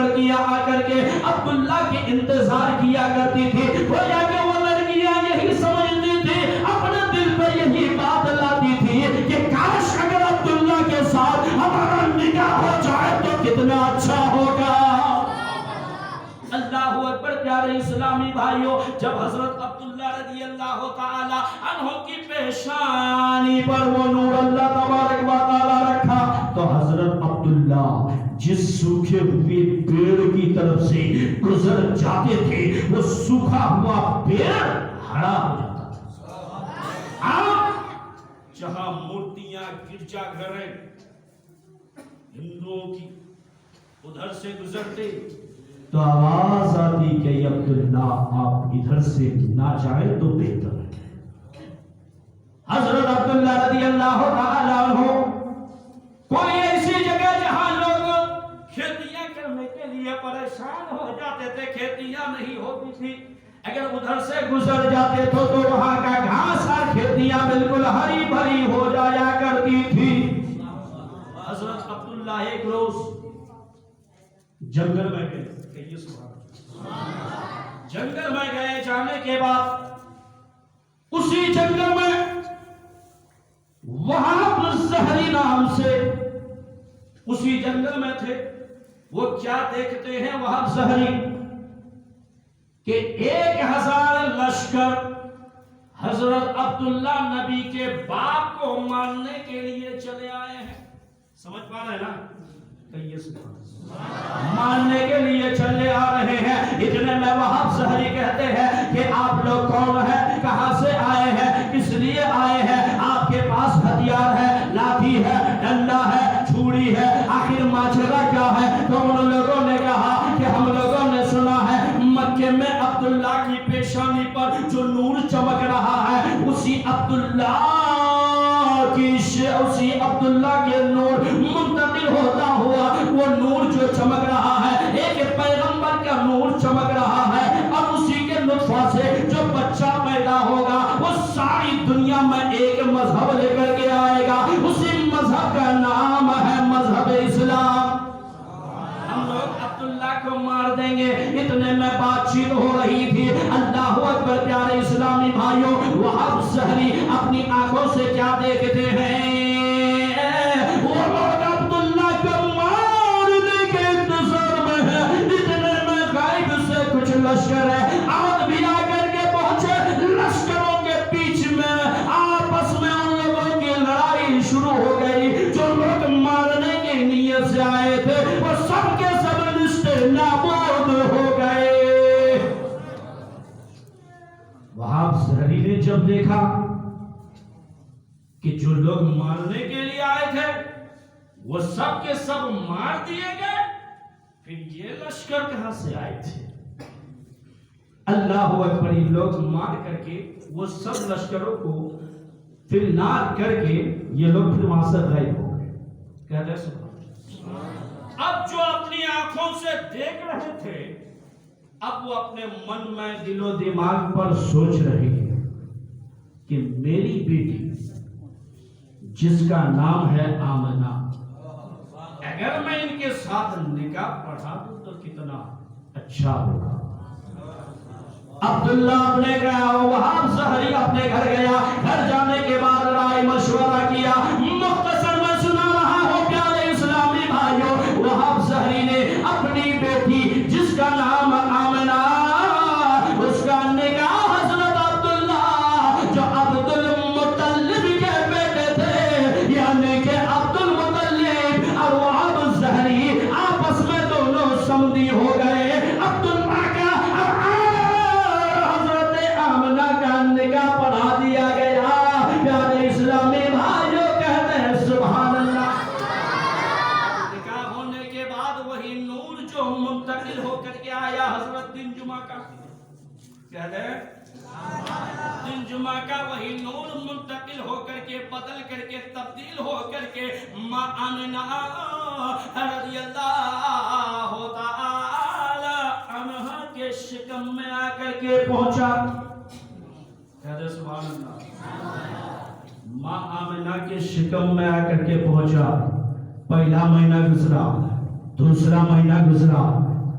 لڑکیاں آ کر کے عبداللہ کے انتظار کیا کرتی تھی. گویا کہ وہ لڑکیاں یہی سمجھتی تھی, اپنے دل پہ یہی بات لاتی تھی کہ کاش اگر عبداللہ کے ساتھ ہمارا نکاح ہو جائے تو کتنا اچھا ہوگا. اللہ اکبر. پیارے اسلامی بھائیوں, جب حضرت عبداللہ رضی اللہ تعالی عنہ کی پیشانی پر وہ نور اللہ تبارک و تعالی رکھا تو حضرت عبداللہ جس سوکھے ہوئے پیڑ کی طرف سے گزر جاتے تھے وہ سوکھا ہوا پیڑ ہرا ہو جاتا تھا. جہاں مورتیاں گرجا گھر ہندوؤں کی ادھر سے گزرتے تو آواز آتی کہ عبداللہ آپ ادھر سے نہ جائے تو بہتر ہے. حضرت عبداللہ رضی اللہ تعالیٰ عنہ کوئی ایسی جگہ جہاں لوگ کھیتیاں کرنے کے لیے پریشان ہو جاتے تھے, کھیتیاں نہیں ہوتی تھی, اگر ادھر سے گزر جاتے تو وہاں کا گھاس اور کھیتیاں بالکل ہری بھری ہو جایا کرتی تھی. حضرت عبداللہ ایک روز جنگل میں گئے. جنگل میں گئے, جانے کے بعد اسی جنگل میں وہاب الزہری نام سے اسی جنگل میں تھے. وہ کیا دیکھتے ہیں وہاب زہری کہ 1000 لشکر حضرت عبداللہ نبی کے باپ کو ماننے کے لیے چلے آئے ہیں. سمجھ پا رہے ہیں نا, ماننے کے لیے چلے آ رہے ہیں. اتنے میں وہاب زہری کہتے ہیں کہ آپ لوگ کون ہیں, کہاں سے آئے ہیں, کس لیے آئے ہیں, آپ کے پاس ہتھیار ہے, لاٹھی ہے, ڈنڈا ہے, چھری ہے, آخر ماجرا کیا ہے. تو ان لوگوں نے کہا کہ ہم لوگوں نے سنا ہے مکے میں عبداللہ کی پیشانی پر جو نور چمک رہا ہے اسی عبداللہ کے نور منتقل ہوتا ہوا وہ نور جو چمک رہا ہے ایک پیغمبر کا نور چمک رہا ہے, اور اسی کے نطفہ سے جو بچہ پیدا ہوگا وہ ساری دنیا میں ایک مذہب لے کر کے آئے گا. اسی مذہب کا نام ہے مذہب اسلام. ہم لوگ عبداللہ کو مار دیں گے. اتنے میں بات چیت ہو رہی تھی. اللہ اکبر. پیارے اسلامی بھائیوں, وہاب زہری اپنی آنکھوں سے کیا دیکھتے ہیں, وہ لوگ عبداللہ کو مارنے کے انتظار میں ہیں. اتنے میں غائب سے کچھ لشکر ہے آج بھی آ کر کے پہنچے. لشکروں کے بیچ میں آپس میں ان لوگوں کی لڑائی شروع ہو گئی. جو لوگ مارنے کی نیت سے آئے تھے وہ سب کے سب رشتے نابود ہو گئے. وہاب زہری نے جب دیکھا کہ جو لوگ مارنے کے لیے آئے تھے وہ سب کے سب مار دیے گئے, پھر یہ لشکر کہاں سے آئے تھے. اللہ اکبر. لوگ مار کر کے وہ سب لشکروں کو پھر نار کر کے یہ لوگ پھر وہاں سے غائب ہو گئے. کہتے ہیں سبحان. اب جو اپنی آنکھوں سے دیکھ رہے تھے اب وہ اپنے من میں دل و دماغ پر سوچ رہے ہیں کہ میری بیٹی جس کا نام ہے آمنہ, اگر میں ان کے ساتھ نکاح پڑھا دوں تو کتنا اچھا ہوگا. عبداللہ اپنے گیا, وہاب زہری اپنے گھر گیا. گھر جانے کے بعد رائے مشورہ کیا. مختصر میں سنا رہا ہوں پیارے اسلامی بھائیوں, وہاب زہری نے اپنی بیٹی جس کا نام آمنہ اس کا نکاح حضرت عبداللہ جو عبد المطلب کے بیٹے تھے یعنی کہ عبد المطلب اور وہاب زہری آپس میں دونوں سمدھی ہو گئے. عبداللہ کا حضرت آمنہ کا نکاح پڑھا دیا گیا. پیارے اسلامی بھائیوں کہتے ہیں سبحان اللہ. نکاح ہونے کے بعد وہی نور جو منتقل ہو کر کے آیا حضرت دن جمعہ کا, کہتے ہیں دن جمعہ کا وہی نور منتقل ہو کر کے بدل کر کے تبدیل ہو کر کے ماں آمنہ رضی اللہ تعالی عنہا کے شکم میں آ کر کے پہنچا. کہتے سبحان اللہ. ماں آمنہ کے شکم میں آ کر کے پہنچا. پہلا مہینہ گزرا, دوسرا مہینہ گزرا,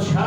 6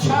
6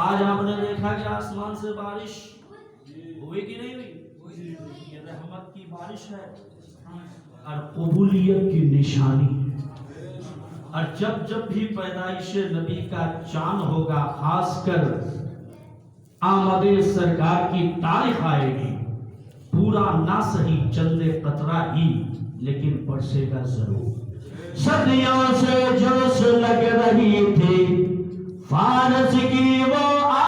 آج آپ نے دیکھا کہ آسمان سے بارش ہوئی کہ نہیں ہوئی؟ یہ رحمت کی بارش ہے اور قبولیت کی نشانی ہے۔ اور جب جب بھی پیدائش نبی کا چاند ہوگا، خاص کر آمد سرکار کی تاریخ آئے گی، پورا نہ صحیح چند قطرہ ہی لیکن برسے گا ضرور۔ صدیوں سے جوش لگ رہی تھی فارس کی وہ